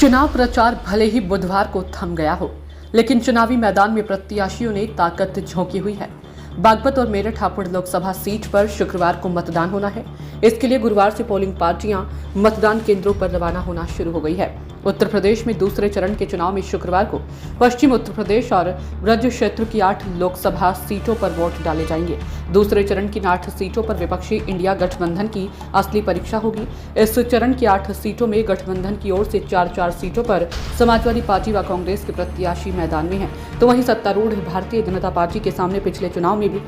चुनाव प्रचार भले ही बुधवार को थम गया हो, लेकिन चुनावी मैदान में प्रत्याशियों ने ताकत झोंकी हुई है। बागपत और मेरठ हापुड़ लोकसभा सीट पर शुक्रवार को मतदान होना है। इसके लिए गुरुवार से पोलिंग पार्टियां मतदान केंद्रों पर रवाना होना शुरू हो गई है। उत्तर प्रदेश में दूसरे चरण के चुनाव में शुक्रवार को पश्चिम उत्तर प्रदेश और ब्रज क्षेत्र की 8 लोकसभा सीटों पर वोट डाले जाएंगे। दूसरे चरण की 8 सीटों पर विपक्षी इंडिया गठबंधन की असली परीक्षा होगी। इस चरण की 8 सीटों में गठबंधन की ओर से 4 सीटों पर समाजवादी पार्टी व कांग्रेस के प्रत्याशी मैदान में हैं, तो वहीं सत्तारूढ़ भारतीय जनता पार्टी के सामने पिछले चुनाव में भी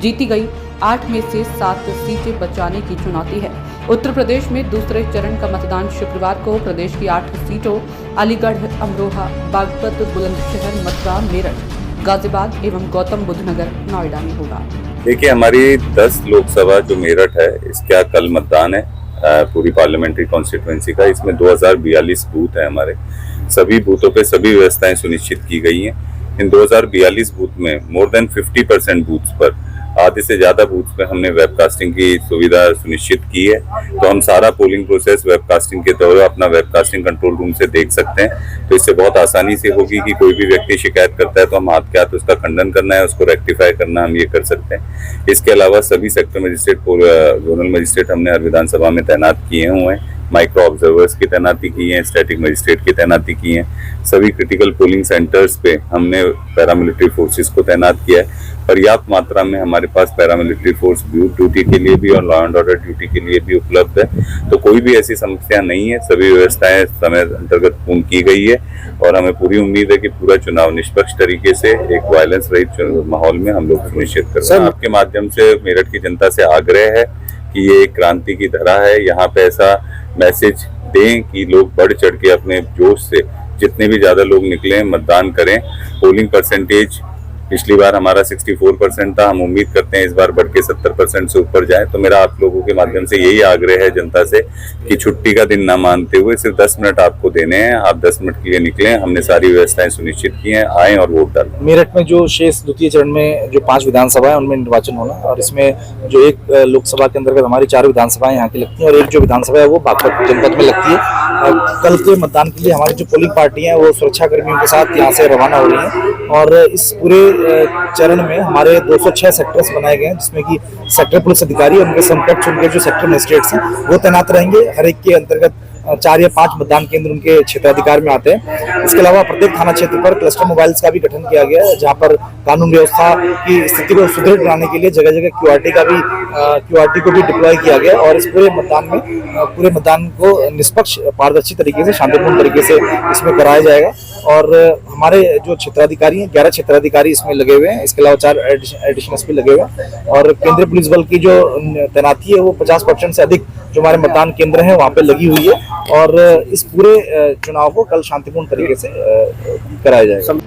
जीती गई 8 में से 7 सीटें बचाने की चुनौती है। उत्तर प्रदेश में दूसरे चरण का मतदान शुक्रवार को प्रदेश की 8 सीटों अलीगढ़, अमरोहा, बागपत, बुलंदशहर, मथुरा, मेरठ, गाजियाबाद एवं गौतम बुद्ध नगर, नोएडा में होगा। देखिए, हमारी 10 लोकसभा जो मेरठ है, इसका कल मतदान है पूरी पार्लियामेंट्री कॉन्स्टिट्यूएंसी का। इसमें 2042 बूथ है। हमारे सभी बूथों पे सभी व्यवस्थाएं सुनिश्चित की गई हैं। इन 2042 बूथ में मोर देन 50% बूथ्स पर, आधे से ज्यादा बूथ पे हमने वेबकास्टिंग की सुविधा सुनिश्चित की है। तो हम सारा पोलिंग प्रोसेस वेबकास्टिंग के द्वारा अपना वेबकास्टिंग कंट्रोल रूम से देख सकते हैं। तो इससे बहुत आसानी से होगी कि कोई भी व्यक्ति शिकायत करता है तो हम हाथ के हाथ उसका खंडन करना है, उसको रेक्टिफाई करना हम ये कर सकते हैं। इसके अलावा सभी सेक्टर मजिस्ट्रेट, जोनल मजिस्ट्रेट हमने हर विधानसभा में तैनात किए हुए हैं। माइक्रो ऑब्जर्वर्स की तैनाती की है, स्टैटिक मजिस्ट्रेट की तैनाती की है। सभी क्रिटिकल पोलिंग सेंटर्स पे हमने पैरामिलिट्री फोर्सेस को तैनात किया है। पर्याप्त मात्रा में हमारे पास पैरामिलिट्री फोर्स ड्यूटी के लिए भी और लॉ एंड ऑर्डर ड्यूटी के लिए भी उपलब्ध है। तो कोई भी ऐसी समस्या नहीं है। सभी व्यवस्थाएं समय अंतर्गत पूर्ण की गई है और हमें पूरी उम्मीद है कि पूरा चुनाव निष्पक्ष तरीके से एक वायलेंस रहित माहौल में हम लोग सुनिश्चित करें। आपके माध्यम से मेरठ की जनता से आग्रह है कि ये एक क्रांति की तरह है। यहाँ पे ऐसा मैसेज दें कि लोग बढ़ चढ़ के अपने जोश से जितने भी ज्यादा लोग निकले मतदान करें। पोलिंग परसेंटेज पिछली बार हमारा 64% था। हम उम्मीद करते हैं इस बार बढ़ के 70% से ऊपर जाए। तो मेरा आप लोगों के माध्यम से यही आग्रह है जनता से कि छुट्टी का दिन ना मानते हुए सिर्फ 10 मिनट आपको देने हैं। आप 10 मिनट के लिए निकलें। हमने सारी व्यवस्थाएं सुनिश्चित की हैं। आएं और वोट डालें। मेरठ में जो शेष द्वितीय चरण में जो 5 विधानसभा है उनमें निर्वाचन होना, और इसमें जो एक लोकसभा के अंतर्गत हमारी 4 विधानसभाएं यहाँ की लगती हैं और एक जो विधानसभा है वो बागपत जनपद में लगती है। कल के मतदान के लिए हमारी जो पोलिंग पार्टी है वो सुरक्षा कर्मियों के साथ यहाँ से रवाना हो रही है और इस पूरे चरण में हमारे 206 सेक्टर्स बनाए गए हैं, जिसमें कि सेक्टर पुलिस अधिकारी और उनके समकक्ष उनके जो सेक्टर मजिस्ट्रेट्स हैं वो तैनात रहेंगे। हर एक के अंतर्गत 4 या 5 मतदान केंद्र उनके क्षेत्राधिकार में आते हैं। इसके अलावा प्रत्येक थाना क्षेत्र पर क्लस्टर मोबाइल्स का भी गठन किया गया है, जहां पर कानून व्यवस्था की स्थिति को सुदृढ़ बनाने के लिए जगह जगह क्यूआरटी को भी डिप्लॉय किया गया और इस पूरे मतदान को निष्पक्ष, पारदर्शी तरीके से, शांतिपूर्ण तरीके से इसमें कराया जाएगा। और हमारे जो क्षेत्राधिकारी हैं, 11 क्षेत्राधिकारी इसमें लगे हुए हैं। इसके अलावा 4 एडिशनल भी लगे हुए हैं और केंद्रीय पुलिस बल की जो तैनाती है वो 50% से अधिक जो हमारे मतदान केंद्र हैं वहाँ पे लगी हुई है और इस पूरे चुनाव को कल शांतिपूर्ण तरीके से कराया जाएगा।